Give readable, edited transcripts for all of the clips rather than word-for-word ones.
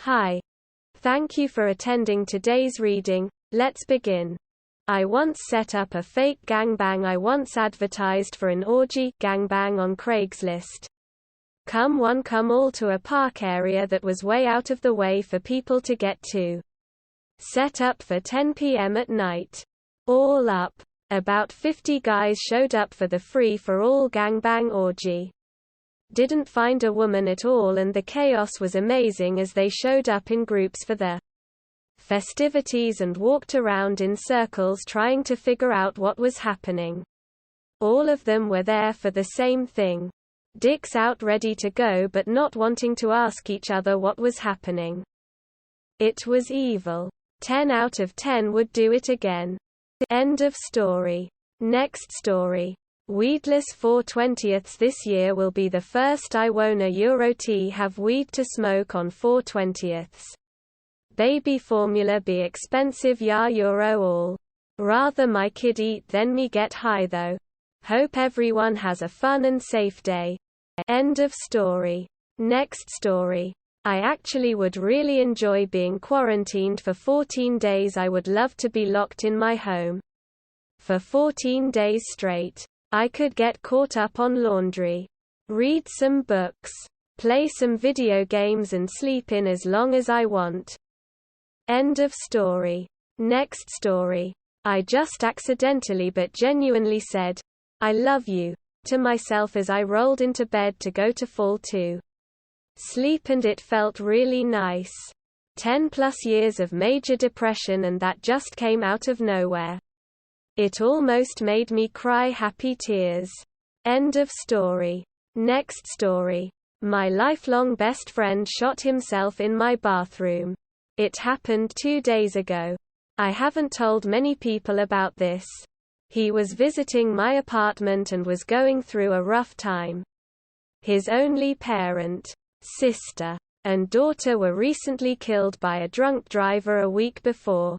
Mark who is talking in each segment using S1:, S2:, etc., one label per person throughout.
S1: Hi. Thank you for attending today's reading. Let's begin. I once set up a fake gangbang. I once advertised for an orgy gangbang on Craigslist. Come one come all to a park area that was way out of the way for people to get to. Set up for 10 p.m. at night. All up. About 50 guys showed up for the free-for-all gangbang orgy. Didn't find a woman at all, and the chaos was amazing as they showed up in groups for the festivities and walked around in circles trying to figure out what was happening. All of them were there for the same thing. Dicks out ready to go but not wanting to ask each other what was happening. It was evil. 10 out of 10 would do it again. End of story. Next story. Weedless 4/20ths. This year will be the first I won't have weed to smoke on 4/20ths. Baby formula be expensive ya euro all. Rather my kid eat than me get high though. Hope everyone has a fun and safe day. End of story. Next story. I actually would really enjoy being quarantined for 14 days. I would love to be locked in my home for 14 days straight. I could get caught up on laundry, read some books, play some video games and sleep in as long as I want. End of story. Next story. I just accidentally but genuinely said, "I love you," to myself as I rolled into bed to go to fall to sleep, and it felt really nice. 10+ years of major depression, and that just came out of nowhere. It almost made me cry happy tears. End of story. Next story. My lifelong best friend shot himself in my bathroom. It happened 2 days ago. I haven't told many people about this. He was visiting my apartment and was going through a rough time. His only parent, sister, and daughter were recently killed by a drunk driver a week before.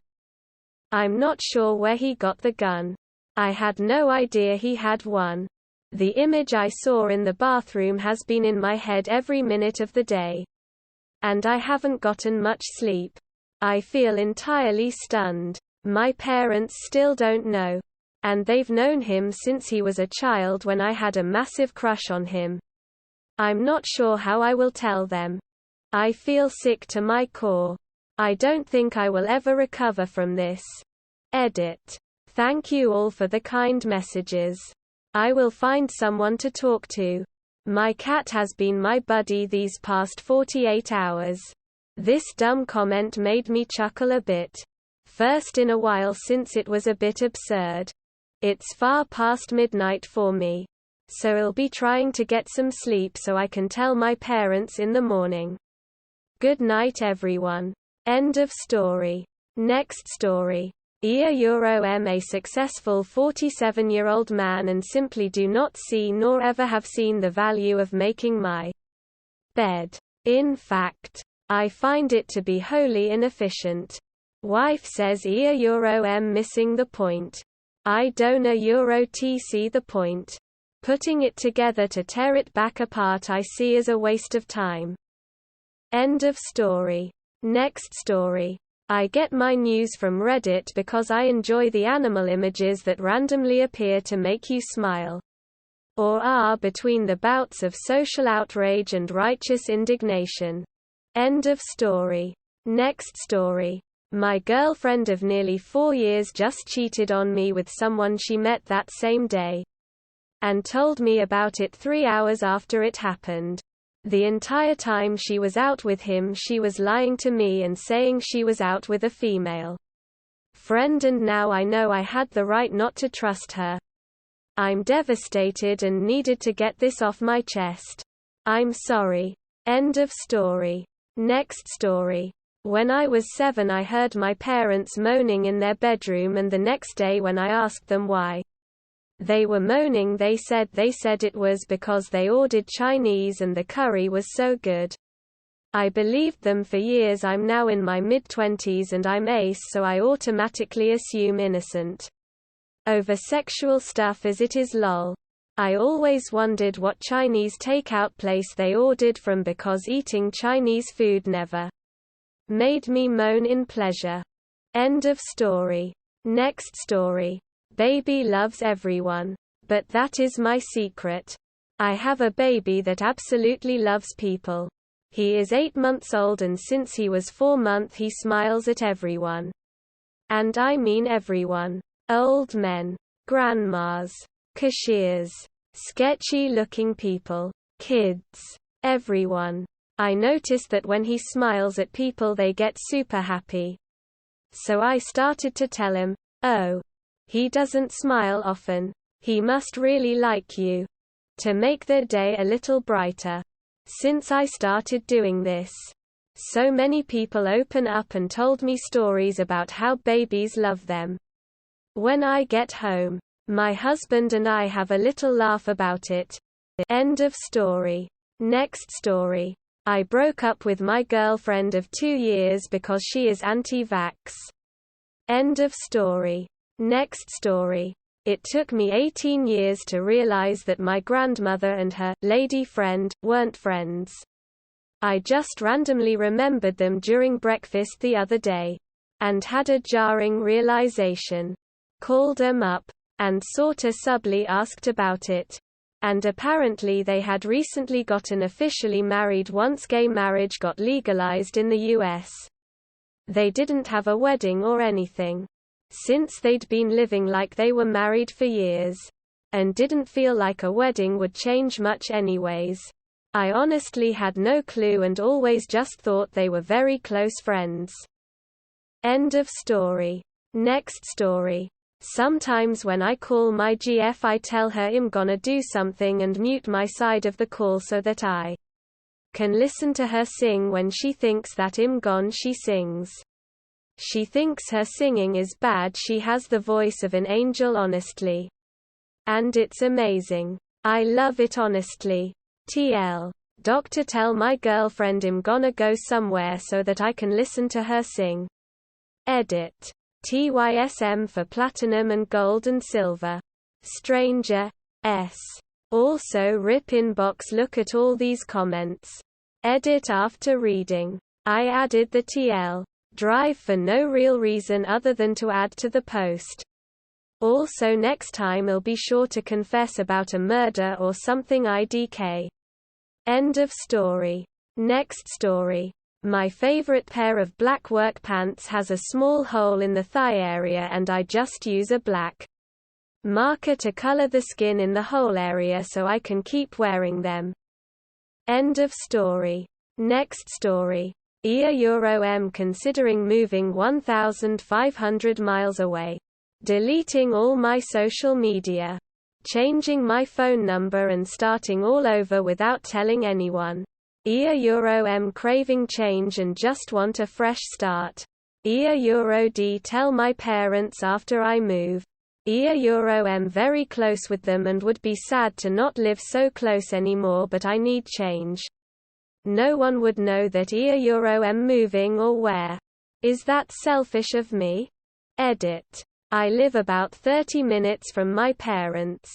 S1: I'm not sure where he got the gun. I had no idea he had one. The image I saw in the bathroom has been in my head every minute of the day. And I haven't gotten much sleep. I feel entirely stunned. My parents still don't know. And they've known him since he was a child when I had a massive crush on him. I'm not sure how I will tell them. I feel sick to my core. I don't think I will ever recover from this. Edit. Thank you all for the kind messages. I will find someone to talk to. My cat has been my buddy these past 48 hours. This dumb comment made me chuckle a bit. First in a while since it was a bit absurd. It's far past midnight for me. So I'll be trying to get some sleep so I can tell my parents in the morning. Good night everyone. End of story. Next story. I'm a successful 47-year-old man and simply do not see nor ever have seen the value of making my bed. In fact, I find it to be wholly inefficient. Wife says I'm missing the point. I don't see the point. Putting it together to tear it back apart I see as a waste of time. End of story. Next story. I get my news from Reddit because I enjoy the animal images that randomly appear to make you smile. Or are between the bouts of social outrage and righteous indignation. End of story. Next story. My girlfriend of nearly 4 years just cheated on me with someone she met that same day. And told me about it 3 hours after it happened. The entire time she was out with him she was lying to me and saying she was out with a female friend, and now I know I had the right not to trust her. I'm devastated and needed to get this off my chest. I'm sorry. End of story. Next story. When I was 7 I heard my parents moaning in their bedroom, and the next day when I asked them why they were moaning they said it was because they ordered Chinese and the curry was so good. I believed them for years. I'm now in my mid-20s and I'm ace, so I automatically assume innocent over sexual stuff as it is lol. I always wondered what Chinese takeout place they ordered from because eating Chinese food never Made me moan in pleasure. End of story. Next story. Baby loves everyone. But that is my secret. I have a baby that absolutely loves people. He is 8 months old and since he was 4 months he smiles at everyone. And I mean everyone. Old men. Grandmas. Cashiers. Sketchy-looking people. Kids. Everyone. I notice that when he smiles at people they get super happy. So I started to tell him, oh, he doesn't smile often. He must really like you. To make their day a little brighter. Since I started doing this, so many people open up and told me stories about how babies love them. When I get home, my husband and I have a little laugh about it. End of story. Next story. I broke up with my girlfriend of 2 years because she is anti-vax. End of story. Next story. It took me 18 years to realize that my grandmother and her lady friend weren't friends. I just randomly remembered them during breakfast the other day. And had a jarring realization. Called them up. And sorta subtly asked about it. And apparently they had recently gotten officially married once gay marriage got legalized in the US. They didn't have a wedding or anything. Since they'd been living like they were married for years. And didn't feel like a wedding would change much anyways. I honestly had no clue and always just thought they were very close friends. End of story. Next story. Sometimes when I call my GF I tell her I'm gonna do something and mute my side of the call so that I can listen to her sing when she thinks that I'm gone she sings. She thinks her singing is bad she has the voice of an angel honestly. And it's amazing. I love it honestly. TL. Doctor tell my girlfriend I'm gonna go somewhere so that I can listen to her sing. Edit. TYSM for platinum and gold and silver. Stranger. S. Also rip inbox look at all these comments. Edit after reading. I added the TL. Drive for no real reason other than to add to the post. Also next time I'll be sure to confess about a murder or something IDK. End of story. Next story. My favorite pair of black work pants has a small hole in the thigh area and I just use a black marker to color the skin in the hole area so I can keep wearing them. End of story. Next story. I'm considering moving 1,500 miles away. Deleting all my social media. Changing my phone number and starting all over without telling anyone. I'm craving change and just want a fresh start. D tell my parents after I move. I'm very close with them and would be sad to not live so close anymore but I need change. No one would know that I'm moving or where. Is that selfish of me? Edit. I live about 30 minutes from my parents.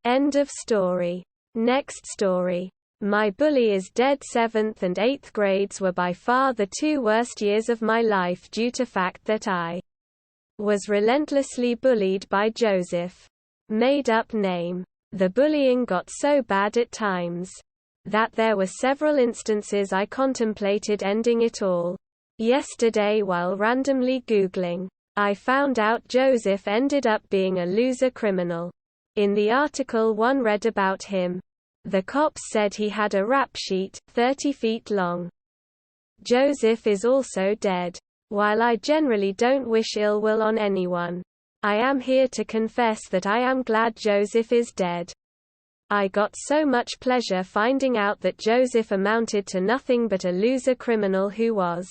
S1: End of story. Next story. My bully is dead. 7th and 8th grades were by far the 2 worst years of my life due to fact that I was relentlessly bullied by Joseph. Made up name. The bullying got so bad at times that there were several instances I contemplated ending it all. Yesterday while randomly Googling, I found out Joseph ended up being a loser criminal. In the article one read about him, the cops said he had a rap sheet, 30 feet long. Joseph is also dead. While I generally don't wish ill will on anyone, I am here to confess that I am glad Joseph is dead. I got so much pleasure finding out that Joseph amounted to nothing but a loser criminal who was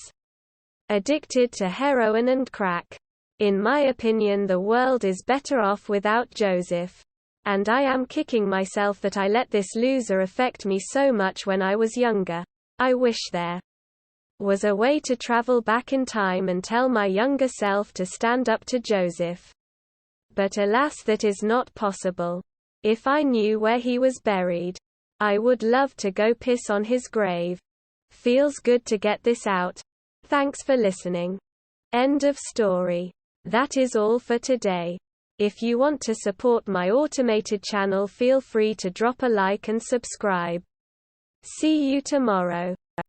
S1: addicted to heroin and crack. In my opinion, the world is better off without Joseph. And I am kicking myself that I let this loser affect me so much when I was younger. I wish there was a way to travel back in time and tell my younger self to stand up to Joseph. But alas, that is not possible. If I knew where he was buried, I would love to go piss on his grave. Feels good to get this out. Thanks for listening. End of story. That is all for today. If you want to support my automated channel, feel free to drop a like and subscribe. See you tomorrow.